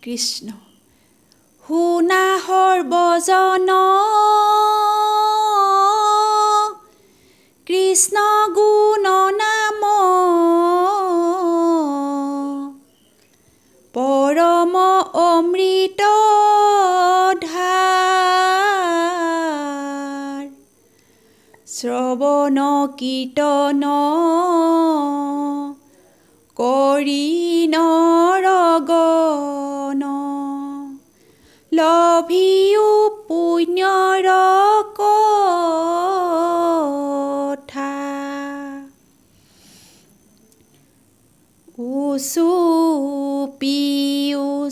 কৃষ্ণ শুনা সৰ্বজন কৃষ্ণ গুণ নাম পৰম অমৃত ধাৰ শ্ৰৱণ কীৰ্তন কৰি নৰগণ লভিও পুণ্যৰ কথা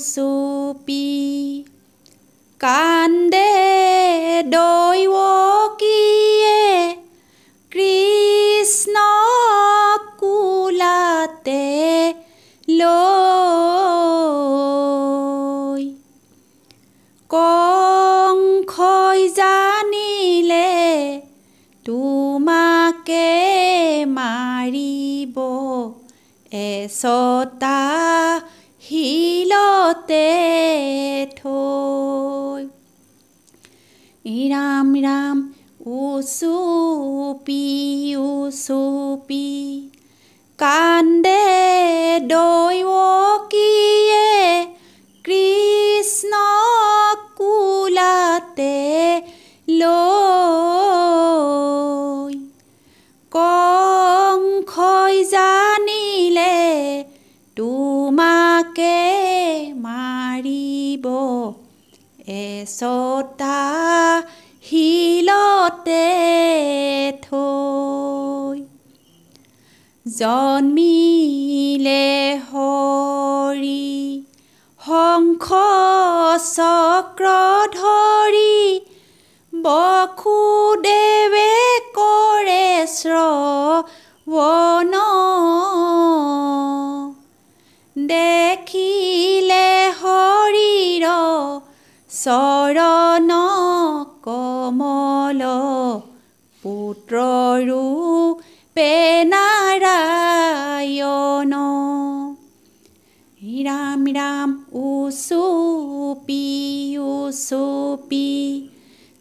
উচুপি কান্দে দৈৱকীয়ে কৃষ্ণ কুলাতে লৈ কংসই জানিলে তোমাকে মাৰিব এচটা শিলতে থৈ ৰাম ৰাম উচুপি কান্দে দৈৱকীয়ে কৃষ্ণ কুলাতে লৈ কংসই জানিলে তোমাকে মাৰিব এচটা শিলতে থৈ জন্মিলে হৰি শংখ চক্ৰ ধৰি বসুদেৱে কৰে শ্ৰৱণ দেখিলে হৰিৰ চৰণ কমল পুত্ৰৰো নাৰায়ণ ৰাম ৰাম উচুপি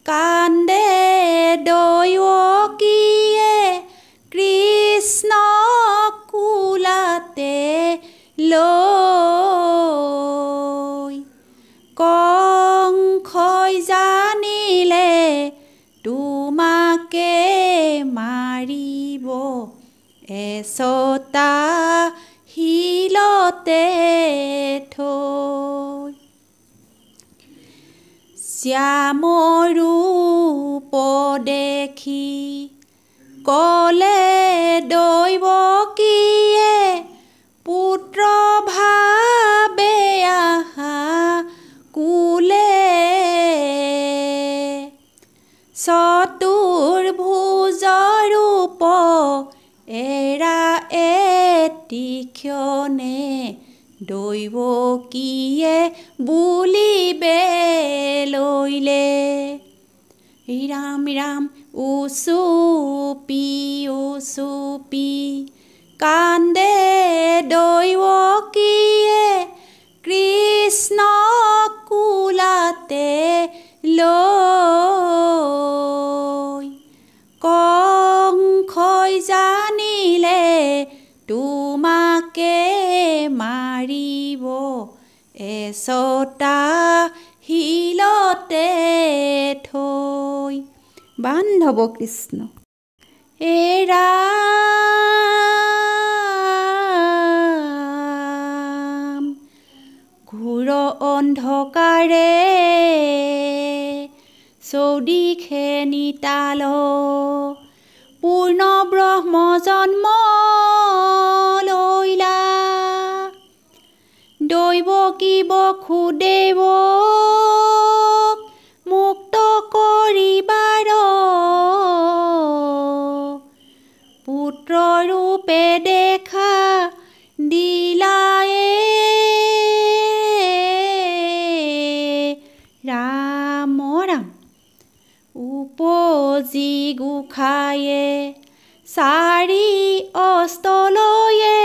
কান্দে দৈৱকীয়ে কৃষ্ণ কুলাতে লৈ কংসই জানিলে তোমাকে মাৰিব এচটা শিলতে থৈ শ্যাম ৰূপ দেখি কলে দৈৱকীয়ে পুত্ৰ ভাবে আহা কুলে চতুৰ্ভুজ ৰূপ এৰা এটি ক্ষণে দৈৱকীয়ে বুলিবে লৈলে ৰাম ৰাম উচুপি কান্দে দৈৱকীয়ে কৃষ্ণ কুলাতে লৈ কংসই জানিলে তোমাকে মাৰিব এচটা শিলতে থৈ বান্ধৱ কৃষ্ণ ৰাম ঘোৰ অন্ধকাৰে চৌদিশে নিতাল পূৰ্ণ ব্ৰহ্ম জন্ম লৈলা দৈৱকী বসুদেৱ মুক্ত কৰিবাৰ পুত্ৰ ৰূপে দেখা দিলায়ে ৰাম ৰাম উপজি গোসাঁয়ে চাৰি অস্তলৈয়ে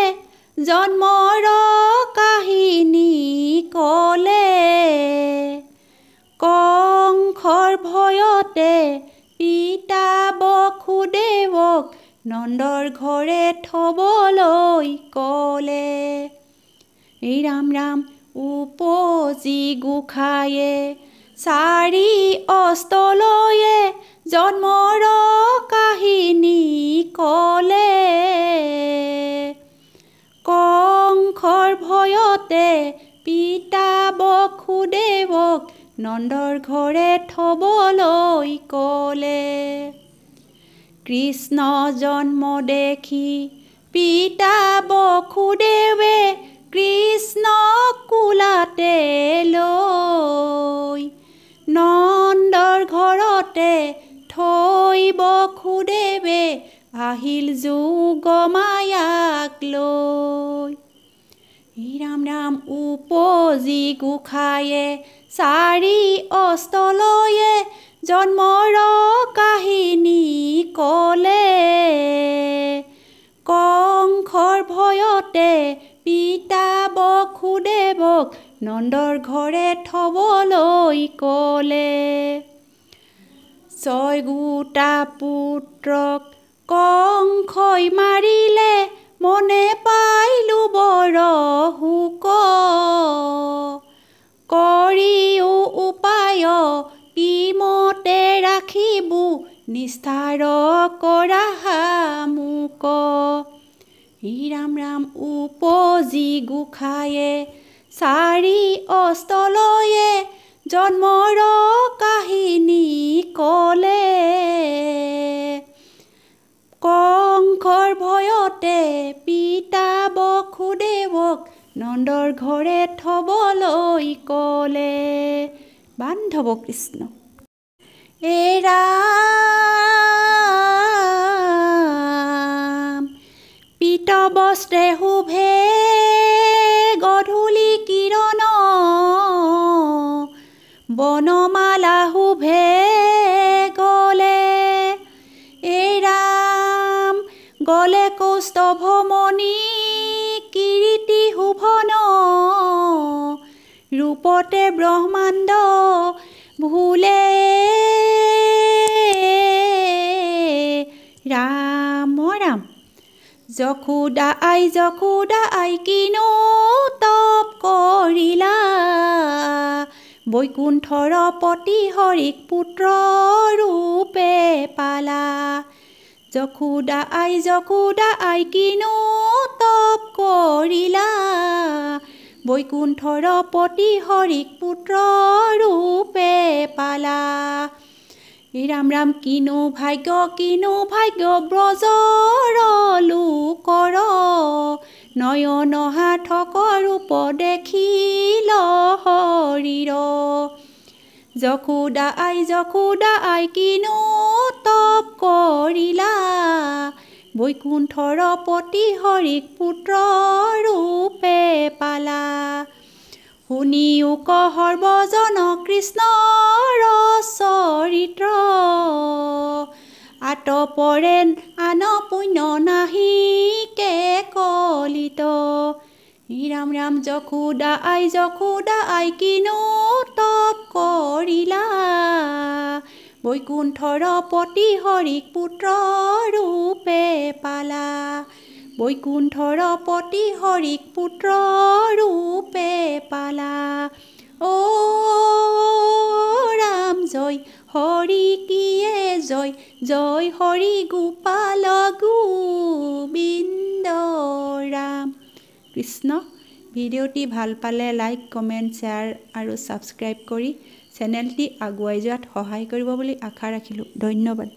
জন্মৰ কাহিনী কলে ভয়তে পিতা বসুদেৱক নন্দৰ ঘৰে থবলৈ ক'লে। ৰাম ৰাম উপজি গোসাঁয়ে চাৰি অস্তলৈয়ে জন্মৰ কাহিনী ক'লে। কংসৰ ভয়তে পিতা বসুদেৱক নন্দৰ ঘৰে থবলৈ ক'লে। কৃষ্ণ জন্ম দেখি পিতা বসুদেৱে কৃষ্ণক কোলাতে লৈ নন্দৰ ঘৰতে থৈ বসুদেৱে আহিল যোগমায়াক লৈ। ৰাম ৰাম উপজি গোসাঁয়ে চাৰি অস্তলৈয়ে জন্মৰ কাহিনী ক'লে। কংসৰ ভয়তে পিতা বসুদেৱক নন্দৰ ঘৰে থবলৈ ক'লে। 6 পুত্ৰক কংসই মাৰিলে মনে পাইলো বৰ শোক। কৰিও উপায় কিমতে ৰাখিবো নিস্তাৰ কৰা মোক। ৰাম ৰাম উপজি গোসাঁয়ে চাৰি অস্তলৈয়ে জন্মৰ কাহিনী ক'লে। কংসৰ ভয়তে পিতা বসুদেৱক নন্দৰ ঘৰে থবলৈ ক'লে। বান্ধৱ কৃষ্ণ। ৰাম পীত বস্ত্ৰে শোভে গধূলি কিৰণ, বনমালা শোভে গলে। ৰাম গলে কৌস্তভমণি কিৰীটি শোভন, ৰূপতে ব্ৰহ্মাণ্ড ভুলে। ৰাম ৰাম যশোদা আই কিনো তপ কৰিলা, বৈকুণ্ঠৰ পতি হৰিক পুত্ৰ ৰূপে পালা। যশোদা আই কিনো তপ কৰিলা, বৈকুণ্ঠৰ পতি হৰিক পুত্ৰ ৰূপে পালা। ৰাম ৰাম কিনো ভাগ্য ব্ৰজৰ লোকৰ, নয়ন হাথক ৰূপ দেখিল হৰিৰ। যশোদা আই কিনো তপ কৰিলা, বৈকুণ্ঠৰ পতি হৰিক পুত্ৰ ৰূপে পালা। শুনিও সৰ্বজন কৃষ্ণৰ চৰিত্ৰ, আতপৰে আন পুণ্য নাহি কে কলিত। ৰাম ৰাম যশোদা আই কিনো তপ কৰিলা, বৈকুণ্ঠৰ পতি হৰিক পুত্ৰ ৰূপে পালা। বৈকুণ্ঠৰ পতি হৰিক পুত্ৰ ৰূপে পালা। ৰাম জয় হৰি কিয়ে জয়, জয় হৰি গোপাল গোবিন্দ ৰাম কৃষ্ণ। ভিডিঅ'টি ভাল পালে লাইক, কমেণ্ট, শ্বেয়াৰ আৰু ছাবস্ক্ৰাইব কৰি চেনেলটি আগুৱাই যোৱাত সহায় কৰিব বুলি আশা ৰাখিলোঁ। ধন্যবাদ।